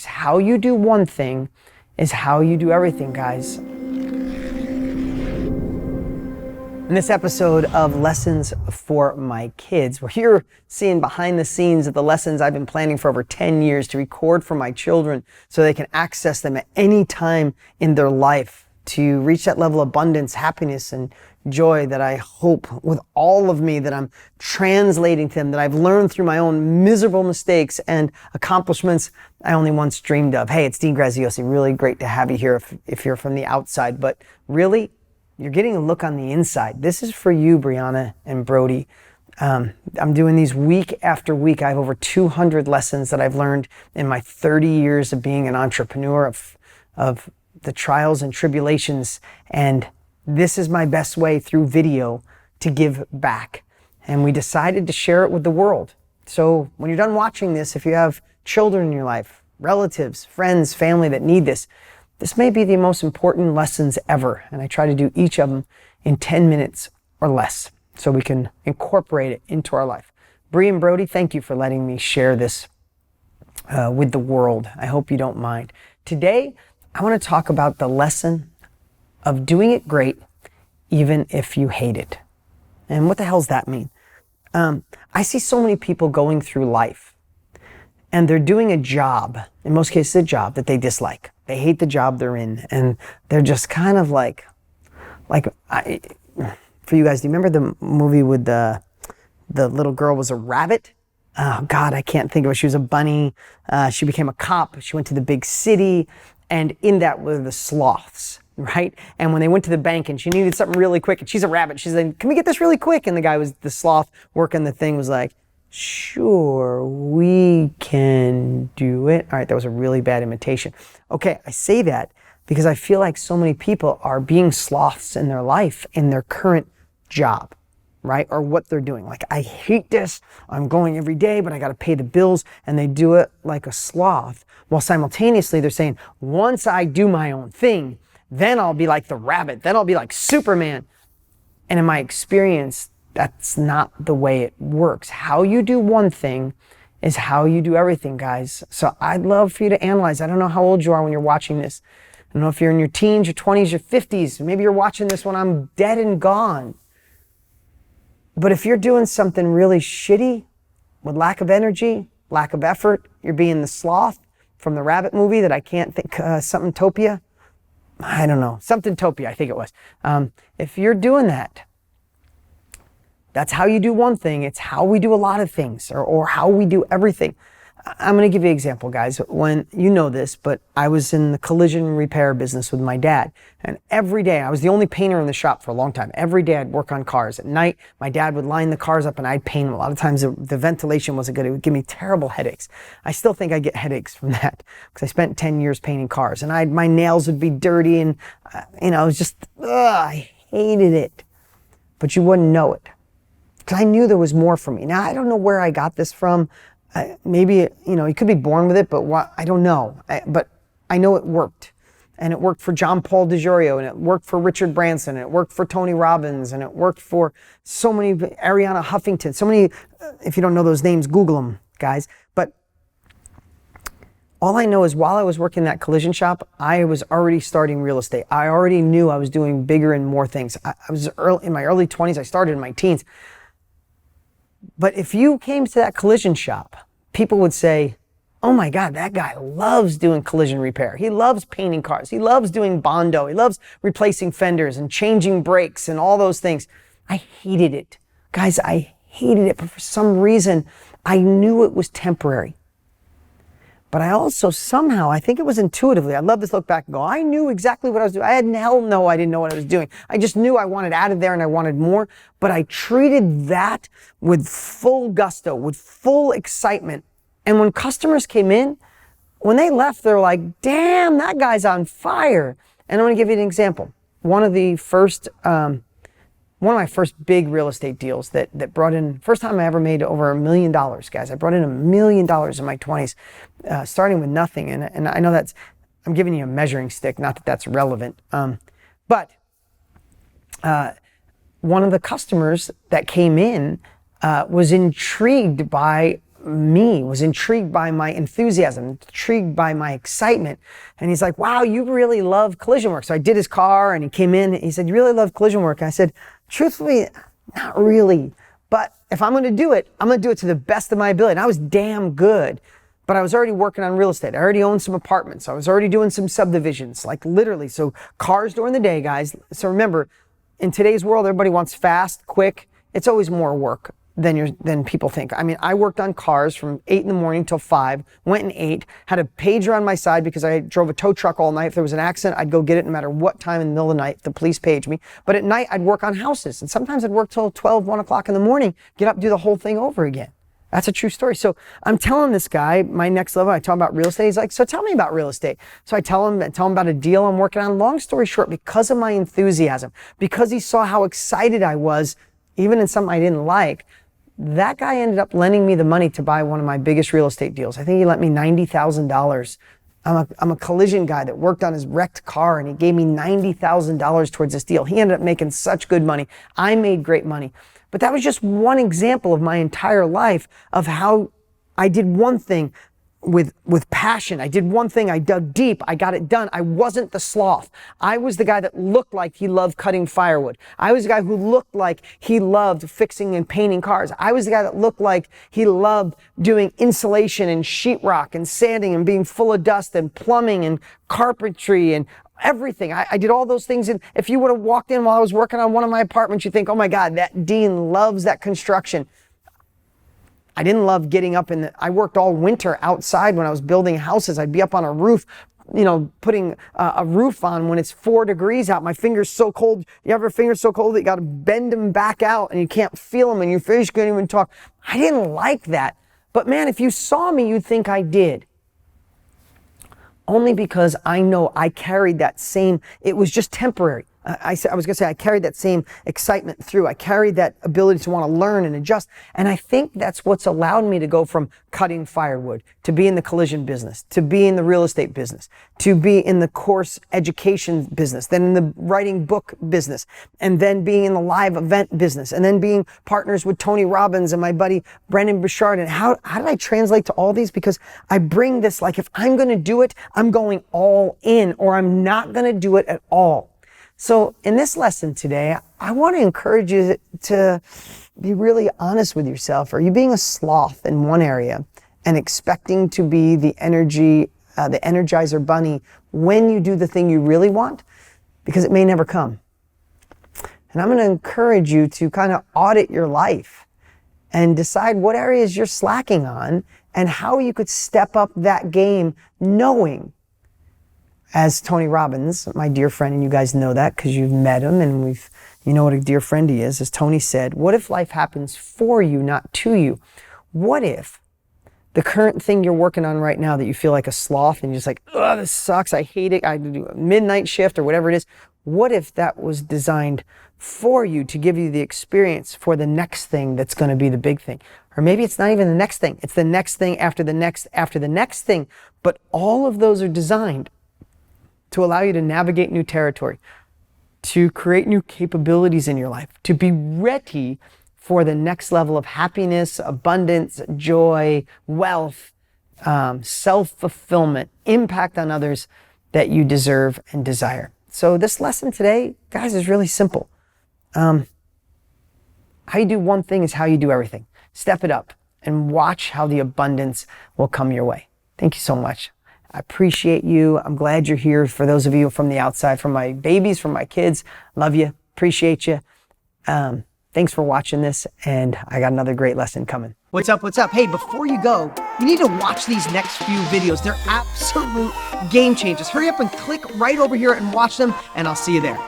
How you do one thing is how you do everything, guys. In this episode of Lessons for My Kids, we're here seeing behind the scenes of the lessons I've been planning for over 10 years to record for my children so they can access them at any time in their life to reach that level of abundance, happiness, and joy that I hope with all of me that I'm translating to them, that I've learned through my own miserable mistakes and accomplishments I only once dreamed of. Hey, it's Dean Graziosi. Really great to have you here if you're from the outside, but really, you're getting a look on the inside. This is for you, Brianna and Brody. I'm doing these week after week. I have over 200 lessons that I've learned in my 30 years of being an entrepreneur, of the trials and tribulations, and this is my best way through video to give back. And we decided to share it with the world. So when you're done watching this, if you have children in your life, relatives, friends, family that need this, this may be the most important lessons ever. And I try to do each of them in 10 minutes or less so we can incorporate it into our life. Bree and Brody, thank you for letting me share this with the world. I hope you don't mind. Today, I want to talk about the lesson of doing it great, even if you hate it. And what the hell does that mean? I see so many people going through life and they're doing a job, in most cases a job that they dislike. They hate the job they're in and they're just kind of for you guys, do you remember the movie with the little girl was a rabbit? Oh God, I can't think of it. She was a bunny. She became a cop. She went to the big city. And in that were the sloths, right? And when they went to the bank and she needed something really quick and she's a rabbit, she's like, can we get this really quick? And the sloth working the thing was like, sure, we can do it. All right, that was a really bad imitation. Okay, I say that because I feel like so many people are being sloths in their life, in their current job, right? Or what they're doing. Like, I hate this. I'm going every day, but I got to pay the bills. And they do it like a sloth. While simultaneously they're saying, once I do my own thing, then I'll be like the rabbit. Then I'll be like Superman. And in my experience, that's not the way it works. How you do one thing is how you do everything, guys. So I'd love for you to analyze. I don't know how old you are when you're watching this. I don't know if you're in your teens, your 20s, your 50s. Maybe you're watching this when I'm dead and gone. But if you're doing something really shitty with lack of energy, lack of effort, you're being the sloth from the rabbit movie that I can't think, something Topia. I don't know, something Topia, I think it was. If you're doing that, that's how you do one thing. It's how we do a lot of things or how we do everything. I'm going to give you an example, guys. When you know this, but I was in the collision repair business with my dad. And every day, I was the only painter in the shop for a long time. Every day I'd work on cars. At night, my dad would line the cars up and I'd paint them. A lot of times the ventilation wasn't good. It would give me terrible headaches. I still think I get headaches from that because I spent 10 years painting cars. And my nails would be dirty and, it was just, I hated it. But you wouldn't know it. Because I knew there was more for me. Now, I don't know where I got this from. Maybe, you could be born with it, but I don't know. But I know it worked. And it worked for John Paul DiGiorgio, and it worked for Richard Branson, and it worked for Tony Robbins, and it worked for so many, Ariana Huffington, so many, if you don't know those names, Google them, guys. But all I know is while I was working that collision shop, I was already starting real estate. I already knew I was doing bigger and more things. I was in my early 20s. I started in my teens. But if you came to that collision shop, people would say, oh my God, that guy loves doing collision repair. He loves painting cars. He loves doing Bondo. He loves replacing fenders and changing brakes and all those things. I hated it. Guys, I hated it. But for some reason, I knew it was temporary. But I also somehow, I think it was intuitively, I'd love to look back and go, I knew exactly what I was doing. I had hell no, I didn't know what I was doing. I just knew I wanted out of there and I wanted more. But I treated that with full gusto, with full excitement. And when customers came in, when they left, they're like, damn, that guy's on fire. And I'm going to give you an example. One of my first big real estate deals that brought in, first time I ever made over $1 million, guys. I brought in $1 million in my 20s, starting with nothing. And I know I'm giving you a measuring stick, not that that's relevant. But one of the customers that came in was intrigued by me, was intrigued by my enthusiasm, intrigued by my excitement. And he's like, wow, you really love collision work. So I did his car and he came in and he said, you really love collision work? And I said, truthfully, not really. But if I'm going to do it, I'm going to do it to the best of my ability. And I was damn good. But I was already working on real estate. I already owned some apartments. I was already doing some subdivisions, like literally. So cars during the day, guys. So remember, in today's world, everybody wants fast, quick. It's always more work than people think. I mean, I worked on cars from 8 in the morning till 5, went and ate, had a pager on my side because I drove a tow truck all night. If there was an accident, I'd go get it no matter what time in the middle of the night. The police paged me. But at night, I'd work on houses. And sometimes I'd work till 12, 1 o'clock in the morning, get up, do the whole thing over again. That's a true story. So I'm telling this guy, my next level, I tell him about real estate. He's like, so tell me about real estate. So I tell him about a deal I'm working on. Long story short, because of my enthusiasm, because he saw how excited I was, even in something I didn't like, that guy ended up lending me the money to buy one of my biggest real estate deals. I think he lent me $90,000. I'm a collision guy that worked on his wrecked car, and he gave me $90,000 towards this deal. He ended up making such good money. I made great money. But that was just one example of my entire life of how I did one thing with passion. I did one thing, I dug deep, I got it done. I wasn't the sloth. I was the guy that looked like he loved cutting firewood. I was the guy who looked like he loved fixing and painting cars. I was the guy that looked like he loved doing insulation and sheetrock and sanding and being full of dust and plumbing and carpentry and everything. I did all those things. And if you would have walked in while I was working on one of my apartments, you think, oh my God, that Dean loves that construction. I didn't love getting up I worked all winter outside when I was building houses. I'd be up on a roof, putting a roof on when it's 4 degrees out. My finger's so cold. You have your fingers so cold that you got to bend them back out and you can't feel them and your fingers can't even talk. I didn't like that. But man, if you saw me, you'd think I did. Only because I know I carried that same, it was just temporary. I was going to say I carried that same excitement through. I carried that ability to want to learn and adjust. And I think that's what's allowed me to go from cutting firewood to be in the collision business, to be in the real estate business, to be in the course education business, then in the writing book business, and then being in the live event business, and then being partners with Tony Robbins and my buddy Brendon Burchard. And how did I translate to all these? Because I bring this, like, if I'm going to do it, I'm going all in, or I'm not going to do it at all. So in this lesson today, I want to encourage you to be really honest with yourself. Are you being a sloth in one area and expecting to be the energizer bunny when you do the thing you really want? Because it may never come. And I'm going to encourage you to kind of audit your life and decide what areas you're slacking on and how you could step up that game, knowing, as Tony Robbins, my dear friend, and you guys know that because you've met him and you know what a dear friend he is, as Tony said, what if life happens for you, not to you? What if the current thing you're working on right now that you feel like a sloth and you're just like, oh, this sucks, I hate it, I do a midnight shift or whatever it is, what if that was designed for you to give you the experience for the next thing that's going to be the big thing? Or maybe it's not even the next thing, it's the next thing after the next thing, but all of those are designed to allow you to navigate new territory, to create new capabilities in your life, to be ready for the next level of happiness, abundance, joy, wealth, self-fulfillment, impact on others that you deserve and desire. So this lesson today, guys, is really simple. How you do one thing is how you do everything. Step it up and watch how the abundance will come your way. Thank you so much. I appreciate you. I'm glad you're here. For those of you from the outside, from my babies, from my kids, love you, appreciate you. Thanks for watching this, and I got another great lesson coming. What's up? What's up? Hey, before you go, you need to watch these next few videos. They're absolute game changers. Hurry up and click right over here and watch them, and I'll see you there.